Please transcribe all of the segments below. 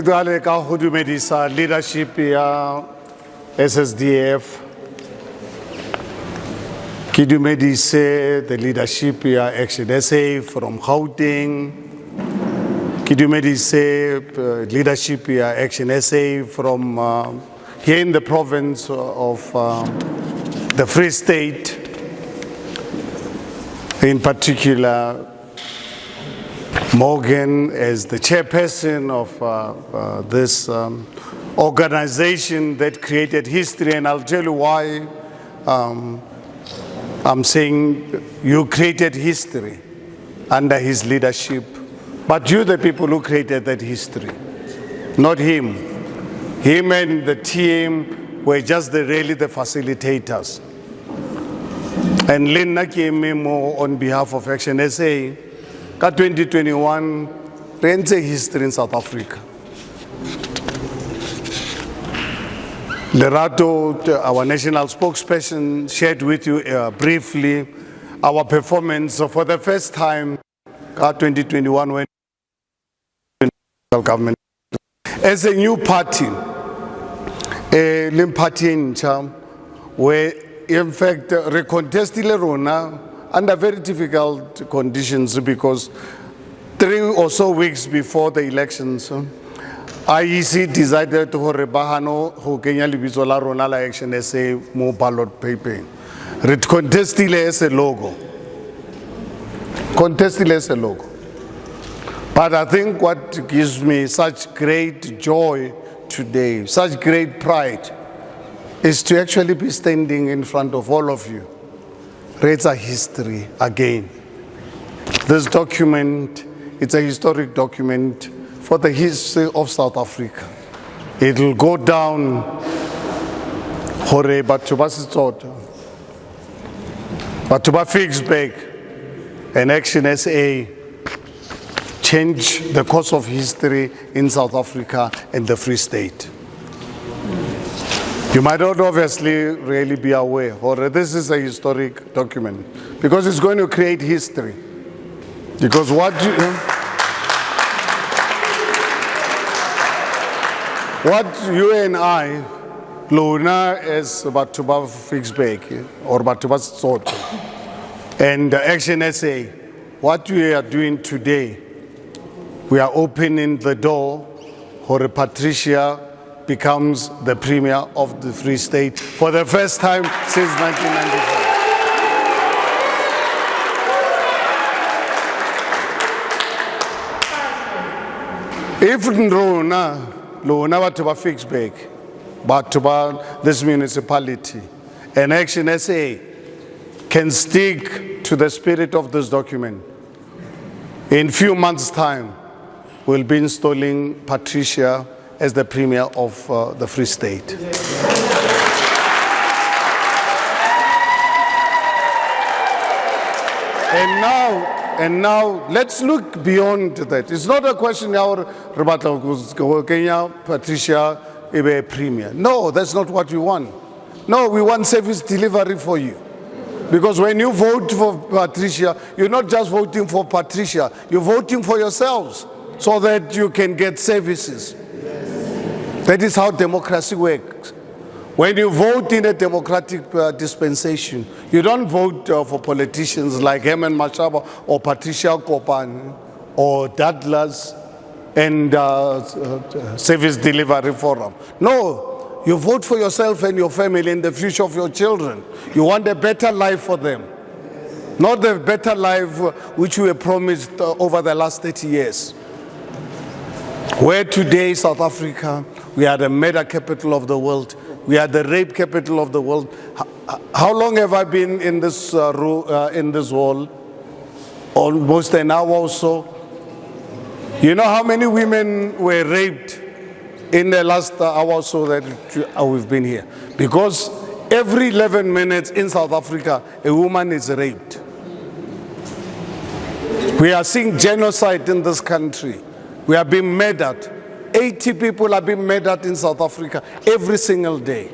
Dale ka ho dumedisa leadership ya SSDF. Ki dumedise the leadership ya ActionSA from Gauteng. Ki dumedise leadership ya ActionSA from here in the province of the Free State. In particular, Morgan as the chairperson of this organization that created history, and I'll tell you why I'm saying you created history under his leadership, but you the people who created that history, not him. Him and the team were just really the facilitators. And Lena came on behalf of ActionSA. 2021, Renze history in South Africa. Lerato, our national spokesperson, shared with you briefly our performance for the first time 2021 when government. As a new party, where in fact recontested Lerona under very difficult conditions, because 3 or so weeks before the elections, IEC decided to rebahano ho kenya lebitso la rona la ActionSA mo ballot paper. Contestile as a logo. Contestile as a logo. But I think what gives me such great joy today, such great pride, is to actually be standing in front of all of you. It's a history again. This document, it's a historic document for the history of South Africa. It will go down Hore Batuba Sitsota, Batuba Ficksburg, and ActionSA change the course of history in South Africa and the Free State. You might not obviously really be aware, or this is a historic document, because it's going to create history. Because what you and I, Lona as Batuba Ficksburg or Batuba Sot, and ActionSA, what we are doing today, we are opening the door for Patricia becomes the Premier of the Free State for the first time since 1994. If Lona Batuba Ficksburg, Batuba, this municipality, and ActionSA can stick to the spirit of this document, in few months' time, we'll be installing Patricia as the Premier of the Free State. And now, let's look beyond that. It's not a question now, Kenya, Patricia, Ibe Premier. No, that's not what we want. No, we want service delivery for you. Because when you vote for Patricia, you're not just voting for Patricia, you're voting for yourselves so that you can get services. That is how democracy works. When you vote in a democratic dispensation, you don't vote for politicians like Herman Mashaba or Patricia Kopan or Douglas and Service Delivery Forum. No, you vote for yourself and your family and the future of your children. You want a better life for them, not the better life which you were promised over the last 30 years. Where today, South Africa, we are the murder capital of the world. We are the rape capital of the world. How long have I been in this hall? Almost an hour or so. You know how many women were raped in the last hour or so that we've been here? Because every 11 minutes in South Africa, a woman is raped. We are seeing genocide in this country. We are being murdered. 80 people are being murdered in South Africa every single day.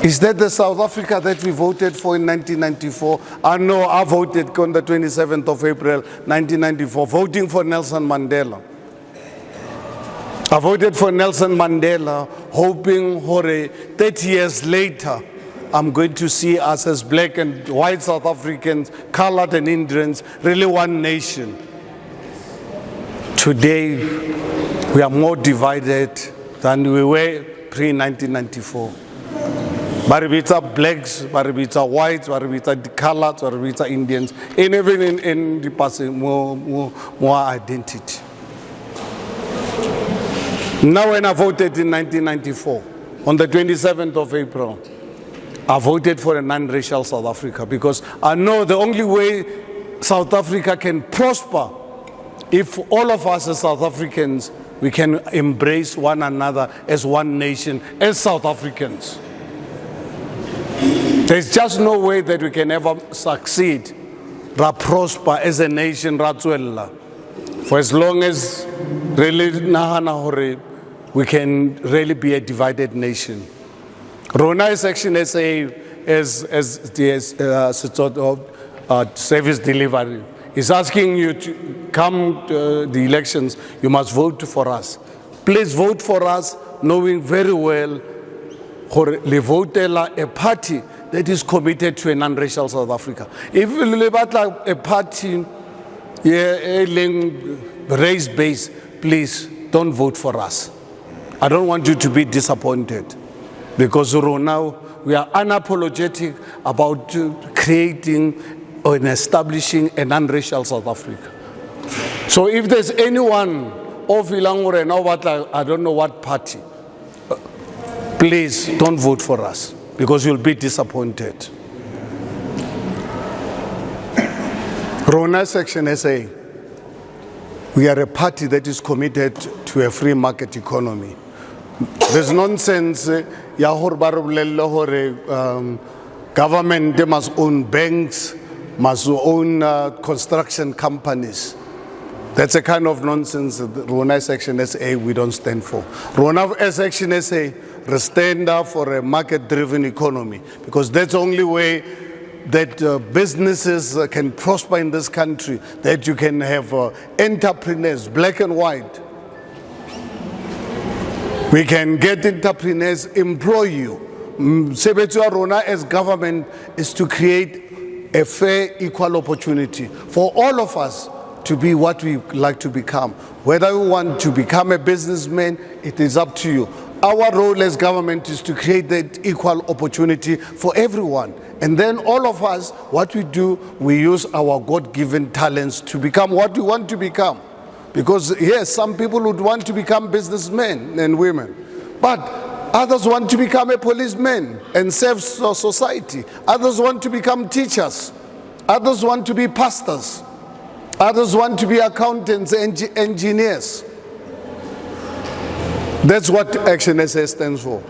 Is that the South Africa that we voted for in 1994? No, I voted on the 27th of April, 1994, voting for Nelson Mandela. I voted for Nelson Mandela, hoping 30 years later, I'm going to see us as black and white South Africans, colored and Indians, really one nation. Today, we are more divided than we were pre-1994. Baribita blacks, baribita whites, baribita colored, baribita Indians, and even in the passing more identity. Now when I voted in 1994, on the 27th of April, I voted for a non-racial South Africa because I know the only way South Africa can prosper if all of us as South Africans, we can embrace one another as one nation, as South Africans. There's just no way that we can ever succeed, prosper as a nation, for as long as really we can really be a divided nation. Rona is ActionSA as the service delivery is asking you to come to the elections. You must vote for us. Please vote for us, knowing very well le votela a party that is committed to a non-racial South Africa. If you live at a party race-based, please don't vote for us. I don't want you to be disappointed because now we are unapologetic about creating and establishing a non-racial South Africa. So if there's anyone of Ilangure, I don't know what party, please don't vote for us because you'll be disappointed. Rona ActionSA, we are a party that is committed to a free market economy. There's nonsense, government must own banks, must own construction companies. That's a kind of nonsense that Rona ActionSA we don't stand for. Rona ActionSA stand up for a market-driven economy because that's the only way that businesses can prosper in this country, that you can have entrepreneurs, black and white. We can get entrepreneurs, employ you. Sebetso Rona as government is to create a fair, equal opportunity for all of us to be what we like to become. Whether we want to become a businessman, it is up to you. Our role as government is to create that equal opportunity for everyone. And then all of us, what we do, we use our God-given talents to become what we want to become. Because yes, some people would want to become businessmen and women, but others want to become a policeman and serve society. Others want to become teachers. Others want to be pastors. Others want to be accountants and engineers. That's what ActionSA stands for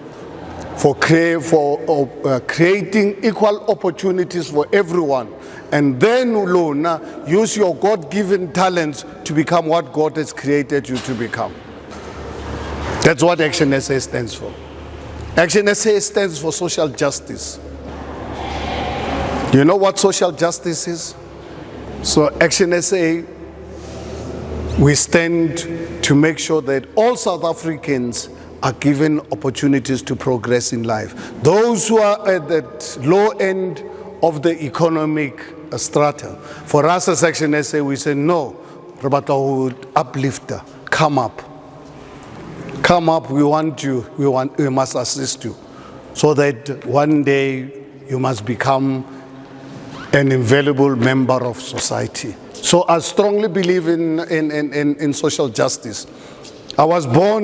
creating equal opportunities for everyone. And then, Lona, use your God-given talents to become what God has created you to become. That's what ActionSA stands for. ActionSA stands for social justice. You know what social justice is? So ActionSA, we stand to make sure that all South Africans are given opportunities to progress in life. Those who are at that low end of the economic strata, for us as ActionSA, we say no, uplifter, come up. Come up, we want you, we must assist you, so that one day you must become an invaluable member of society. So I strongly believe in social justice. I was born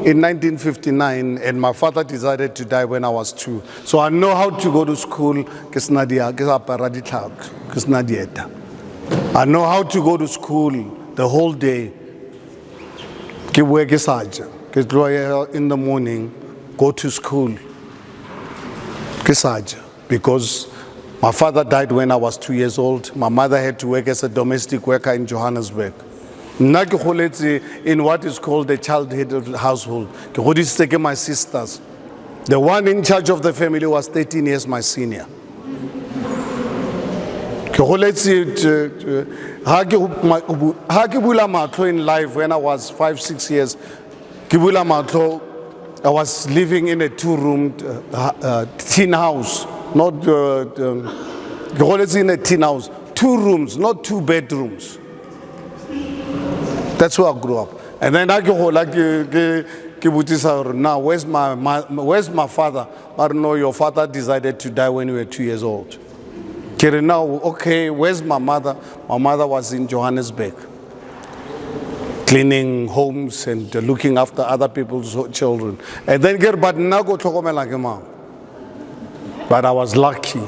in 1959 and my father decided to die when I was 2. So I know how to go to school. I know how to go to school the whole day. In the morning, go to school. Because my father died when I was 2 years old. My mother had to work as a domestic worker in Johannesburg. In what is called the child-headed household. My sisters. The one in charge of the family was 13 years my senior. In life when I was 5, 6 years, Kibula Matlo, I was living in a two-room tin house, not in a tin house, 2 rooms, not 2 bedrooms. That's where I grew up. And then I go like now, where's my father? I don't know, your father decided to die when you were 2 years old. Now, okay, where's my mother? My mother was in Johannesburg, cleaning homes and looking after other people's children. And then but I was lucky.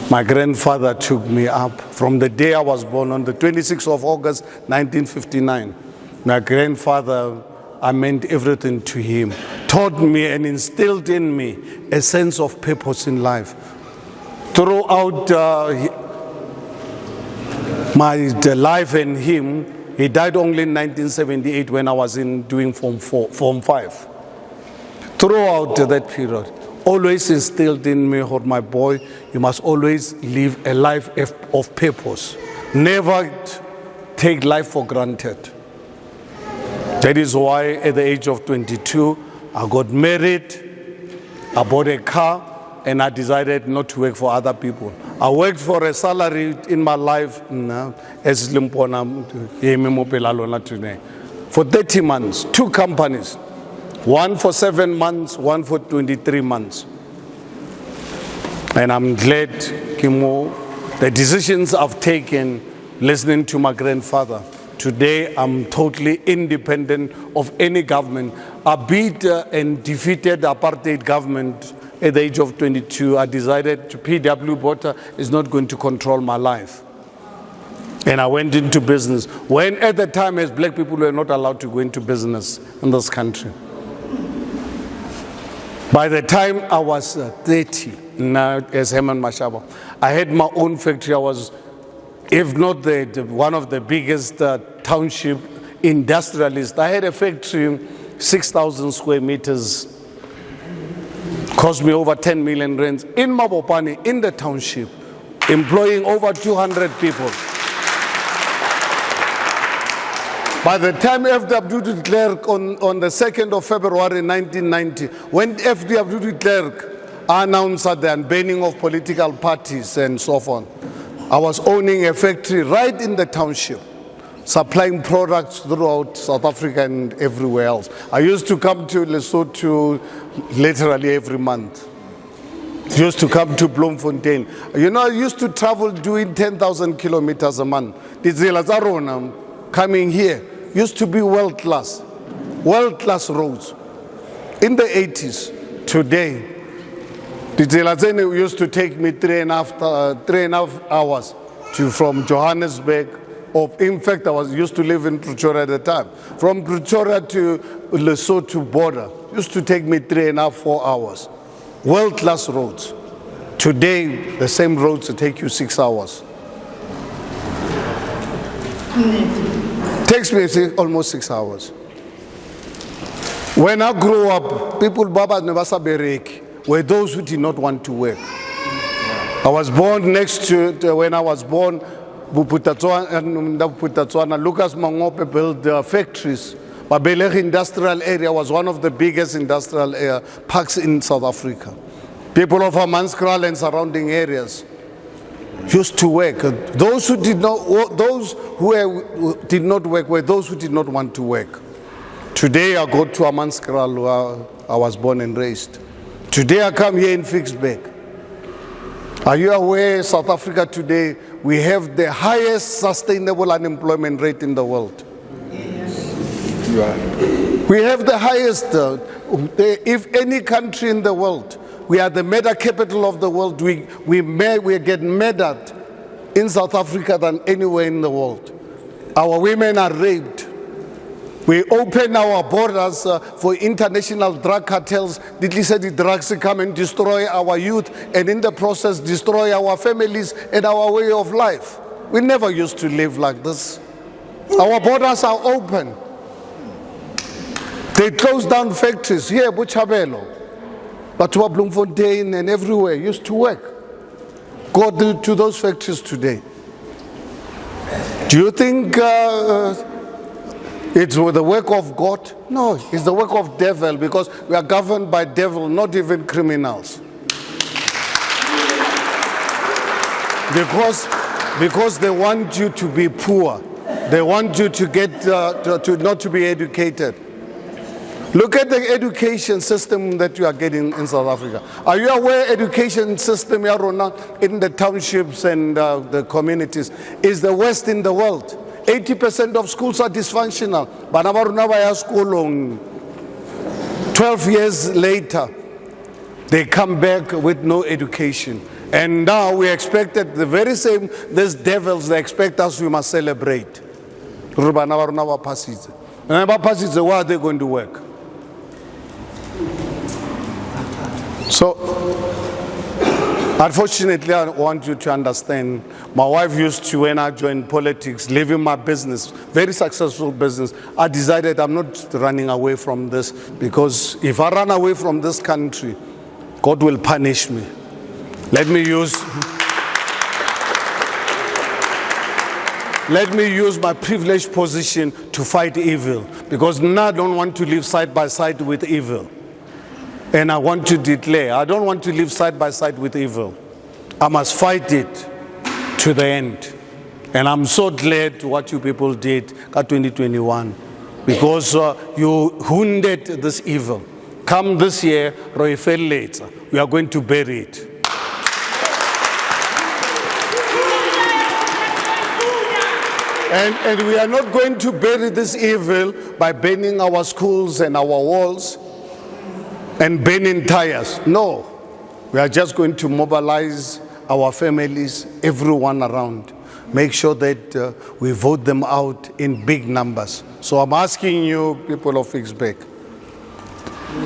My grandfather took me up from the day I was born on the 26th of August, 1959. My grandfather, I meant everything to him, taught me and instilled in me a sense of purpose in life. Throughout my life and him, he died only in 1978 when I was doing Form 5. Throughout that period, always instilled in me, my boy, you must always live a life of purpose. Never take life for granted. That is why at the age of 22, I got married, I bought a car, and I decided not to work for other people. I worked for a salary in my life as for 30 months, 2 companies, one for 7 months, one for 23 months. And I'm glad, Kimo, the decisions I've taken listening to my grandfather. Today, I'm totally independent of any government. I beat and defeated the apartheid government at the age of 22. I decided PW Botha is not going to control my life. And I went into business, when at the time as black people were not allowed to go into business in this country. By the time I was 30, now as Herman Mashaba, I had my own factory. I was, if not one of the biggest township industrialists. I had a factory, 6,000 square meters, cost me over 10 million rands in Mabopane, in the township, employing over 200 people. By the time FW de Klerk on the 2nd of February 1990, when FW de Klerk announced the unbanning of political parties and so on, I was owning a factory right in the township, supplying products throughout South Africa and everywhere else. I used to come to Lesotho literally every month. I used to come to Bloemfontein. You know, I used to travel doing 10,000 kilometers a month. Coming here used to be world-class roads. In the 80s, today, the used to take me 3.5 hours from Johannesburg. In fact, I used to live in Pretoria at the time. From Pretoria to Lesotho border, used to take me 3.5, 4 hours. World-class roads. Today, the same roads will take you 6 hours. Takes me almost 6 hours. When I grew up, people Baba Nebasa Berek were those who did not want to work. I was born next to, when I was born, Buputatswana, Lucas Mangope built factories. Babelech industrial area was one of the biggest industrial parks in South Africa. People of Hammanskraal and surrounding areas used to work. Those who did not work were those who did not want to work. Today I go to Hammanskraal where I was born and raised. Today I come here in Ficksburg. Are you aware South Africa today, we have the highest sustainable unemployment rate in the world? Yes. Right. We have the highest, if any country in the world, we are the meta capital of the world. We get murdered in South Africa than anywhere in the world. Our women are raped. We open our borders for international drug cartels. Did you say the drugs come and destroy our youth and in the process destroy our families and our way of life? We never used to live like this. Our borders are open. They closed down factories here, Buchabelo, but to Bloemfontein and everywhere used to work. Go to those factories today. Do you think It's the work of God? No, it's the work of devil, because we are governed by devil, not even criminals. Because they want you to be poor. They want you to get not to be educated. Look at the education system that you are getting in South Africa. Are you aware education system in the townships and the communities is the worst in the world? 80% of schools are dysfunctional. 12 years later, they come back with no education. And now we expect that the very same, these devils, they expect us, we must celebrate. Where are they going to work? So, unfortunately, I want you to understand, my wife used to, when I joined politics, leaving my business, very successful business, I decided I'm not running away from this, because if I run away from this country, God will punish me. Let me use my privileged position to fight evil, because now I don't want to live side by side with evil. And I want to declare, I don't want to live side by side with evil. I must fight it to the end. And I'm so glad what you people did in 2021, because you wounded this evil. Come this year, later, we are going to bury it. And we are not going to bury this evil by burning our schools and our walls and burning tires. No, we are just going to mobilize our families, everyone around. Make sure that we vote them out in big numbers. So I'm asking you, people of Ficksburg,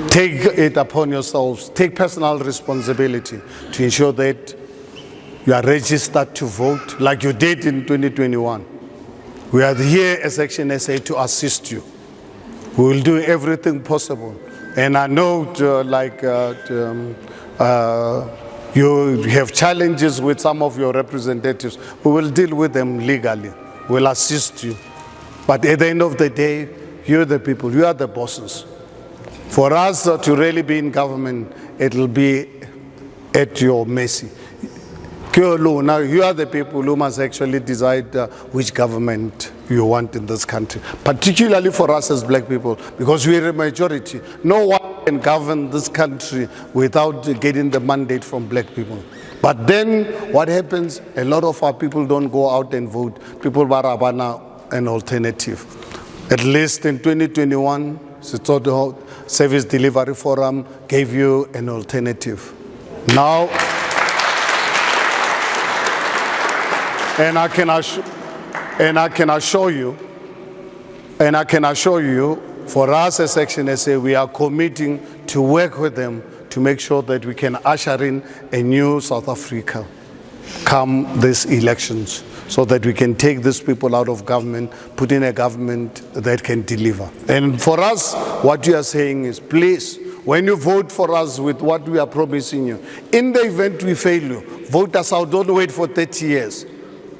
take it upon yourselves, take personal responsibility to ensure that you are registered to vote like you did in 2021. We are here as ActionSA to assist you. We will do everything possible. And I know you have challenges with some of your representatives. We will deal with them legally. We'll assist you. But at the end of the day, you're the people, you are the bosses. For us to really be in government, it will be at your mercy. Now, you are the people who must actually decide which government you want in this country, particularly for us as black people, because we are a majority. No one can govern this country without getting the mandate from black people. But then what happens? A lot of our people don't go out and vote. People barabana an alternative. At least in 2021, the Service Delivery Forum gave you an alternative. Now, and I can assure you, for us as ActionSA, we are committing to work with them to make sure that we can usher in a new South Africa come these elections, so that we can take these people out of government, put in a government that can deliver. And for us, what we are saying is, please, when you vote for us with what we are promising you, in the event we fail you, vote us out. Don't wait for 30 years.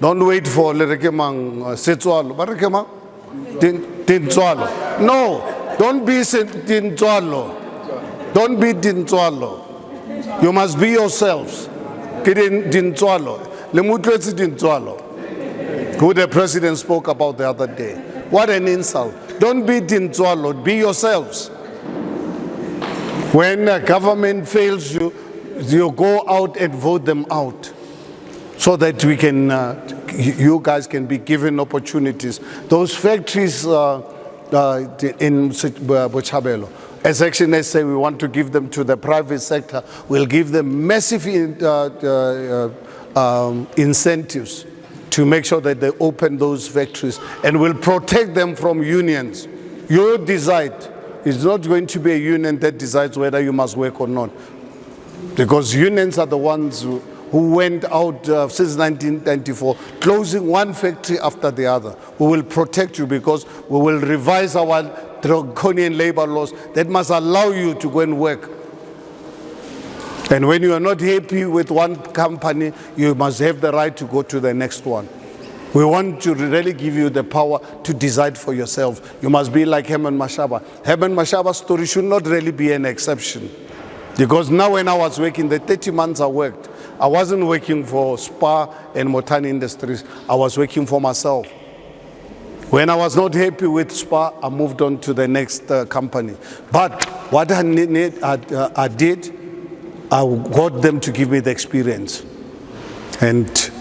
Don't wait for Setsualo. No, don't be Tintswalo. Don't be Tintswalo. You must be yourselves. Who the president spoke about the other day. What an insult. Don't be Tintswalo. Be yourselves. When a government fails you, you go out and vote them out, so that we can, you guys can be given opportunities. Those factories in Bochabelo, as ActionSA, we want to give them to the private sector. We'll give them massive incentives to make sure that they open those factories, and we'll protect them from unions. You decide. It's not going to be a union that decides whether you must work or not, because unions are the ones who went out since 1994, closing one factory after the other. We will protect you, because we will revise our draconian labor laws that must allow you to go and work. And when you are not happy with one company, you must have the right to go to the next one. We want to really give you the power to decide for yourself. You must be like Herman Mashaba. Herman Mashaba's story should not really be an exception. Because now when I was working, the 30 months I worked, I wasn't working for Spa and Motani Industries. I was working for myself. When I was not happy with Spa, I moved on to the next company. But what I did, I got them to give me the experience. And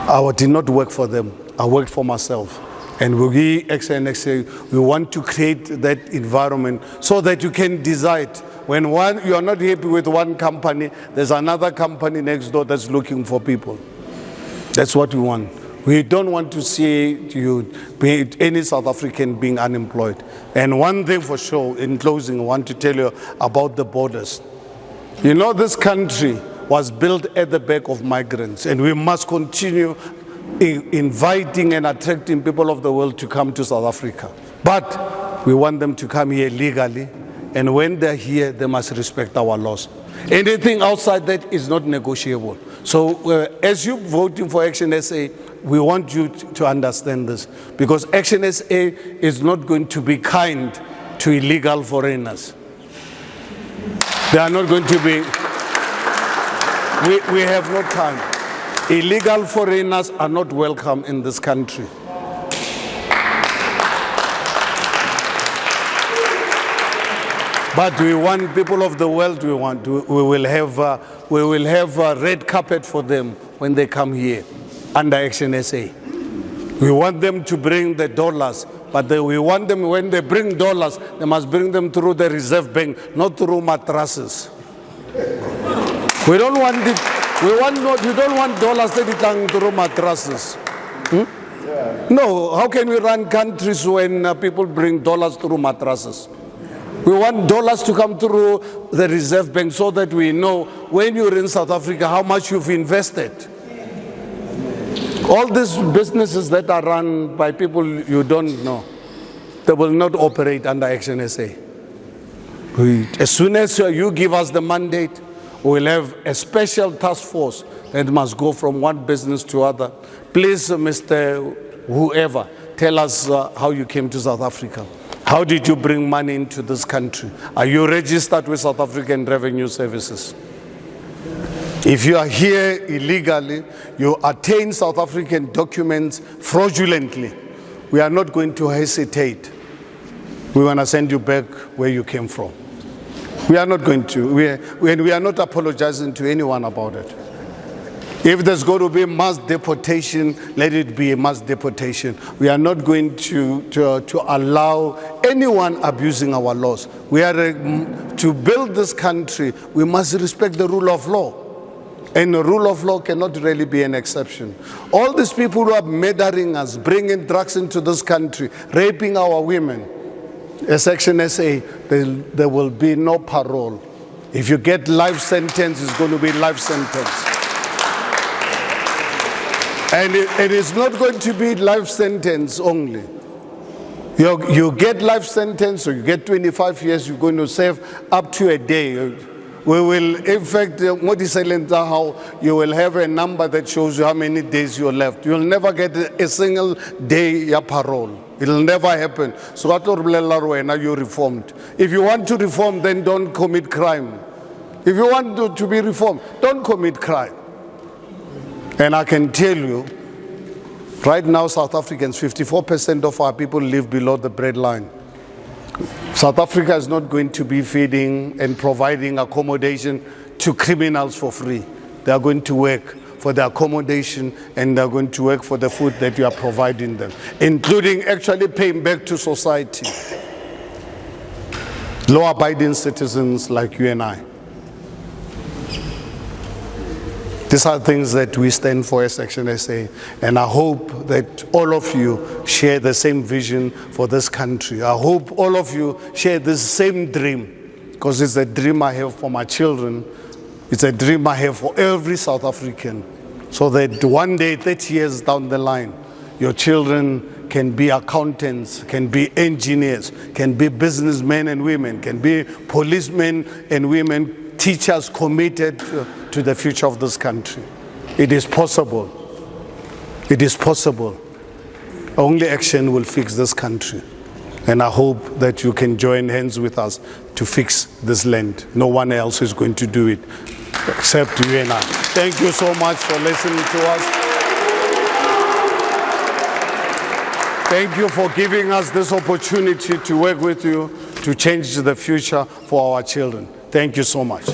I did not work for them. I worked for myself. And we, ActionSA, we want to create that environment so that you can decide. When you are not happy with one company, there's another company next door that's looking for people. That's what we want. We don't want to see any South African being unemployed. And one thing for sure, in closing, I want to tell you about the borders. You know, this country was built at the back of migrants, and we must continue inviting and attracting people of the world to come to South Africa. But we want them to come here legally, and when they're here, they must respect our laws. Anything outside that is not negotiable. So as you're voting for ActionSA, we want you to understand this, because ActionSA is not going to be kind to illegal foreigners. They are not going to be. We have no time. Illegal foreigners are not welcome in this country. But we want people of the world. We will have a red carpet for them when they come here under ActionSA. We want them to bring the dollars, but we want them, when they bring dollars, they must bring them through the Reserve Bank, not through mattresses. We don't want it. You don't want dollars that come through mattresses. No, how can we run countries when people bring dollars through mattresses? We want dollars to come through the Reserve Bank so that we know when you're in South Africa how much you've invested. All these businesses that are run by people you don't know, they will not operate under ActionSA. As soon as you give us the mandate, we'll have a special task force that must go from one business to other. Please, Mr. Whoever, tell us how you came to South Africa. How did you bring money into this country? Are you registered with South African Revenue Services? If you are here illegally, you attain South African documents fraudulently, we are not going to hesitate. We want to send you back where you came from. We are not going to. We are not apologizing to anyone about it. If there's going to be mass deportation, let it be a mass deportation. We are not going to allow anyone abusing our laws. We are to build this country, we must respect the rule of law. And the rule of law cannot really be an exception. All these people who are murdering us, bringing drugs into this country, raping our women, as ActionSA, there will be no parole. If you get life sentence, it's going to be life sentence. And it is not going to be life sentence only. You get life sentence, or you get 25 years, you're going to serve up to a day. We will, in fact, how you will have a number that shows you how many days you're left. You'll never get a single day parole. It'll never happen. So now you're reformed. If you want to reform, then don't commit crime. If you want to be reformed, don't commit crime. And I can tell you, right now, South Africans, 54% of our people live below the breadline. South Africa is not going to be feeding and providing accommodation to criminals for free. They are going to work for the accommodation, and they are going to work for the food that you are providing them, including actually paying back to society. Law-abiding citizens like you and I. These are things that we stand for as ActionSA, and I hope that all of you share the same vision for this country. I hope all of you share this same dream, because it's a dream I have for my children. It's a dream I have for every South African, so that one day, 30 years down the line, your children can be accountants, can be engineers, can be businessmen and women, can be policemen and women, teachers committed to the future of this country. It is possible. It is possible. Only action will fix this country. And I hope that you can join hands with us to fix this land. No one else is going to do it except you and I. Thank you so much for listening to us. Thank you for giving us this opportunity to work with you to change the future for our children. Thank you so much.